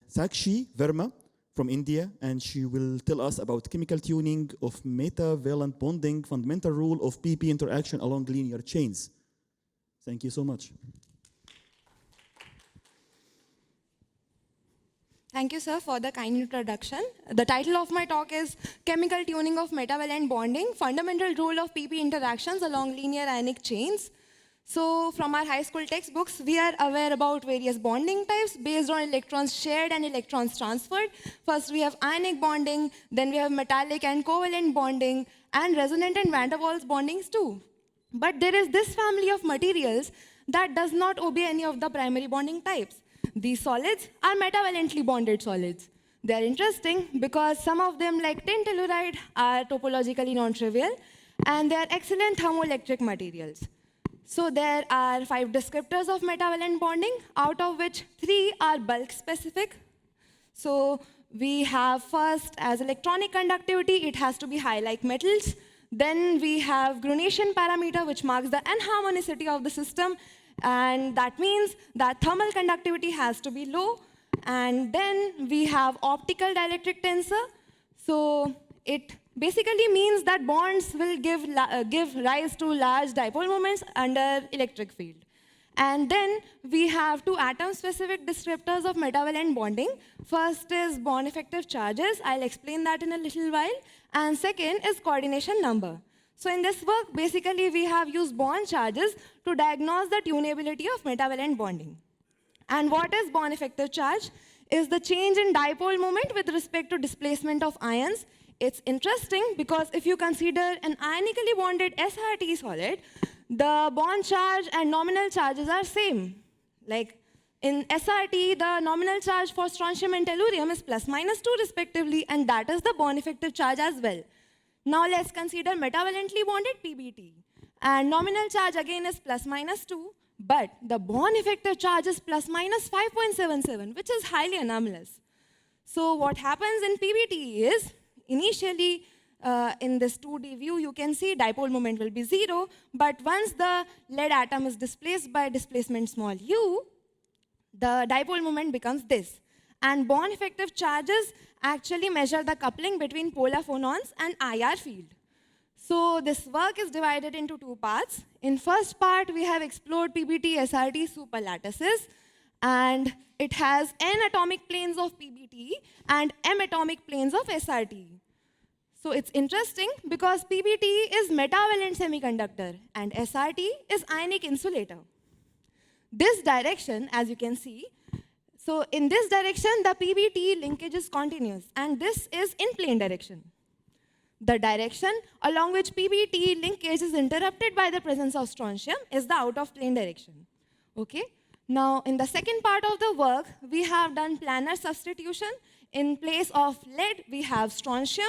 Sakshi Verma from India, and she will tell us about chemical tuning of metavalent bonding, fundamental rule of PP interaction along linear chains. Thank you so much. Thank you, sir, for the kind introduction. The title of my talk is Chemical Tuning of Metavalent Bonding, Fundamental Rule of PP Interactions Along Linear Ionic Chains. So from our high school textbooks, we are aware about various bonding types based on electrons shared and electrons transferred. First, we have ionic bonding, then we have metallic and covalent bonding, and resonant and van der Waals bondings too. But there is this family of materials that does not obey any of the primary bonding types. These solids are metavalently bonded solids. They are interesting because some of them, like tin telluride, are topologically non-trivial, and they are excellent thermoelectric materials. So there are 5 descriptors of metavalent bonding, out of which 3 are bulk specific. So we have first, as electronic conductivity, it has to be high like metals. Then we have Grunatian parameter, which marks the anharmonicity of the system. And that means that thermal conductivity has to be low. And then we have optical dielectric tensor. So it basically means that bonds will give rise to large dipole moments under electric field. And then we have 2 atom-specific descriptors of metavalent bonding. First is bond effective charges. I'll explain that in a little while. And second is coordination number. So in this work, basically, we have used bond charges to diagnose the tunability of metavalent bonding. And what is bond effective charge? Is the change in dipole moment with respect to displacement of ions. It's interesting because if you consider an ionically bonded SRT solid, the bond charge and nominal charges are same. Like in SRT, the nominal charge for strontium and tellurium is ±2 respectively, and that is the bond effective charge as well. Now let's consider metavalently bonded PBT. And nominal charge again is ±2, but the bond effective charge is ±5.77, which is highly anomalous. So what happens in PBT is, initially in this 2D view, you can see dipole moment will be 0, but once the lead atom is displaced by displacement small u, the dipole moment becomes this. And bond effective charges actually measure the coupling between polar phonons and IR field. So this work is divided into 2 parts. In first part, we have explored PBT SRT superlattices, and it has n atomic planes of PBT and m atomic planes of SRT. So it's interesting because PBT is metavalent semiconductor and SRT is ionic insulator. This direction, as you can see, so in this direction, the PBT linkage is continuous, and this is in-plane direction. The direction along which PBT linkage is interrupted by the presence of strontium is the out-of-plane direction. Okay? Now, in the second part of the work, we have done planar substitution. In place of lead, we have strontium,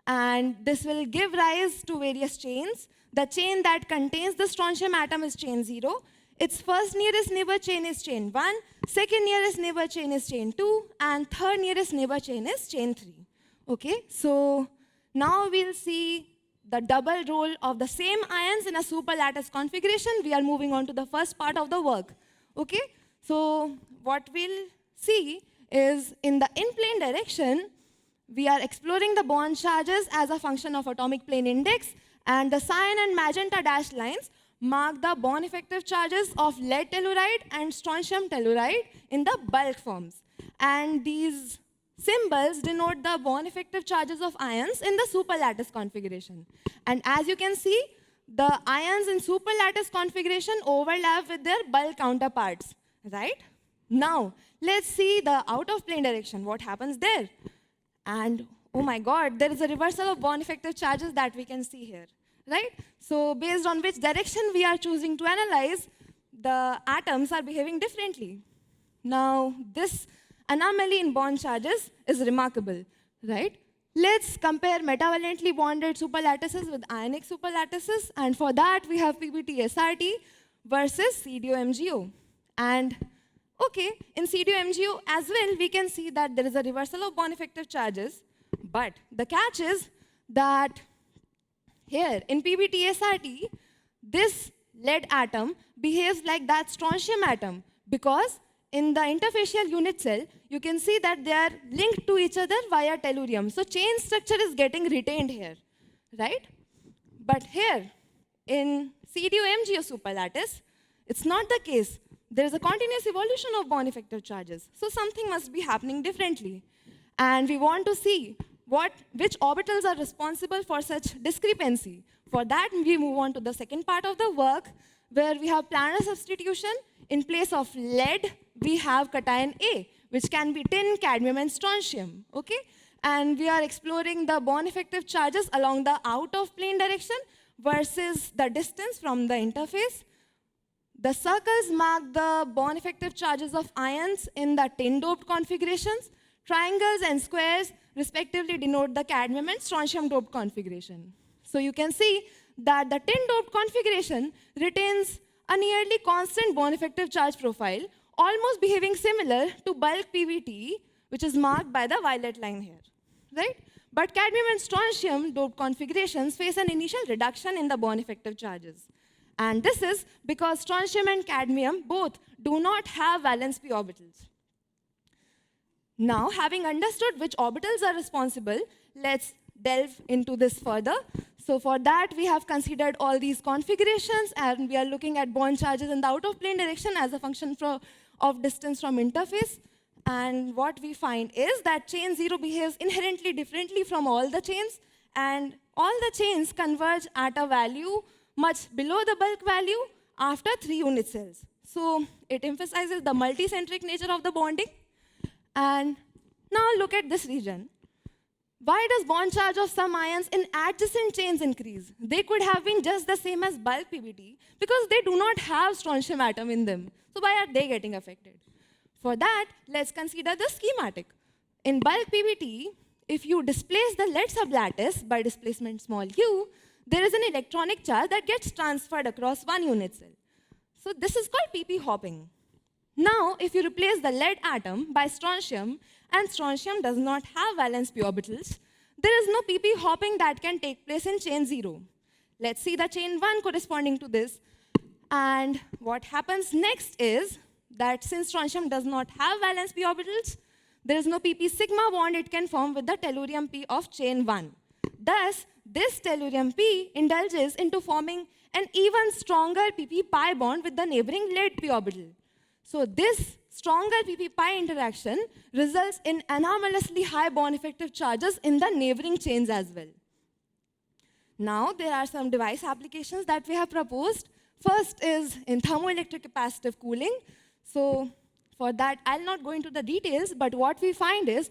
and this will give rise to various chains. The chain that contains the strontium atom is chain 0. Its first nearest neighbor chain is chain 1, second nearest neighbor chain is chain 2, and third nearest neighbor chain is chain 3. Okay, so now we'll see the double role of the same ions in a superlattice configuration. We are moving on to the first part of the work. Okay, so what we'll see is in the in-plane direction, we are exploring the bond charges as a function of atomic plane index, and the cyan and magenta dashed lines mark the bond effective charges of lead telluride and strontium telluride in the bulk forms. And these symbols denote the bond effective charges of ions in the superlattice configuration. And as you can see, the ions in superlattice configuration overlap with their bulk counterparts, right? Now, let's see the out-of-plane direction, what happens there. And oh my God, there is a reversal of bond effective charges that we can see here. Right? So based on which direction we are choosing to analyze, the atoms are behaving differently. Now, this anomaly in bond charges is remarkable, right? Let's compare metavalently bonded superlattices with ionic superlattices, and for that, we have PBT-SRT versus CDO-MgO. And okay, in CDO-MgO as well, we can see that there is a reversal of bond effective charges, but the catch is that here, in PBT-SRT, this lead atom behaves like that strontium atom because in the interfacial unit cell, you can see that they are linked to each other via tellurium. So chain structure is getting retained here, right? But here, in CDO-MgO superlattice, it's not the case. There is a continuous evolution of bond effective charges. So something must be happening differently. And we want to see which orbitals are responsible for such discrepancy. For that, we move on to the second part of the work, where we have planar substitution. In place of lead, we have cation A, which can be tin, cadmium, and strontium, okay? And we are exploring the bond effective charges along the out-of-plane direction versus the distance from the interface. The circles mark the bond effective charges of ions in the tin-doped configurations. Triangles and squares respectively denote the cadmium and strontium-doped configuration. So you can see that the tin-doped configuration retains a nearly constant bond effective charge profile, almost behaving similar to bulk PBT, which is marked by the violet line here, right? But cadmium and strontium doped configurations face an initial reduction in the bond effective charges. And this is because strontium and cadmium both do not have valence p orbitals. Now, having understood which orbitals are responsible, let's delve into this further. So for that, we have considered all these configurations, and we are looking at bond charges in the out-of-plane direction as a function of distance from interface. And what we find is that chain 0 behaves inherently differently from all the chains, and all the chains converge at a value much below the bulk value after 3 unit cells. So it emphasizes the multicentric nature of the bonding. And now look at this region. Why does bond charge of some ions in adjacent chains increase? They could have been just the same as bulk PBT because they do not have strontium atom in them. So why are they getting affected? For that, let's consider the schematic. In bulk PBT, if you displace the lead sublattice by displacement small u, there is an electronic charge that gets transferred across one unit cell. So this is called PP hopping. Now, if you replace the lead atom by strontium, and strontium does not have valence p orbitals, there is no PP hopping that can take place in chain 0. Let's see the chain 1 corresponding to this. And what happens next is that since strontium does not have valence p orbitals, there is no PP sigma bond it can form with the tellurium p of chain 1. Thus, this tellurium p indulges into forming an even stronger PP pi bond with the neighboring lead p orbital. So this stronger PP pi interaction results in anomalously high bond effective charges in the neighboring chains as well. Now, there are some device applications that we have proposed. First is in thermoelectric capacitive cooling. So for that, I'll not go into the details, but what we find is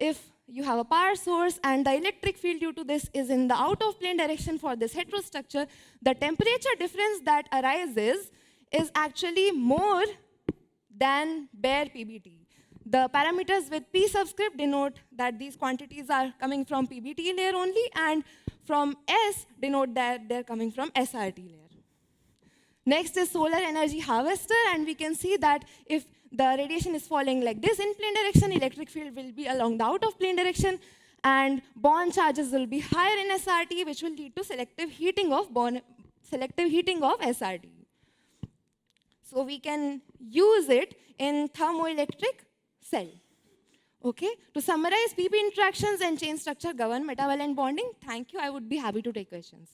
if you have a power source and the electric field due to this is in the out-of-plane direction for this heterostructure, the temperature difference that arises is actually more than bare PBT. The parameters with P subscript denote that these quantities are coming from PBT layer only, and from S denote that they're coming from SRT layer. Next is solar energy harvester, and we can see that if the radiation is falling like this in plane direction, electric field will be along the out-of-plane direction, and bond charges will be higher in SRT, which will lead to selective heating of SRT. So we can use it in thermoelectric cell. Okay? To summarize, PP interactions and chain structure govern metavalent bonding. Thank you. I would be happy to take questions.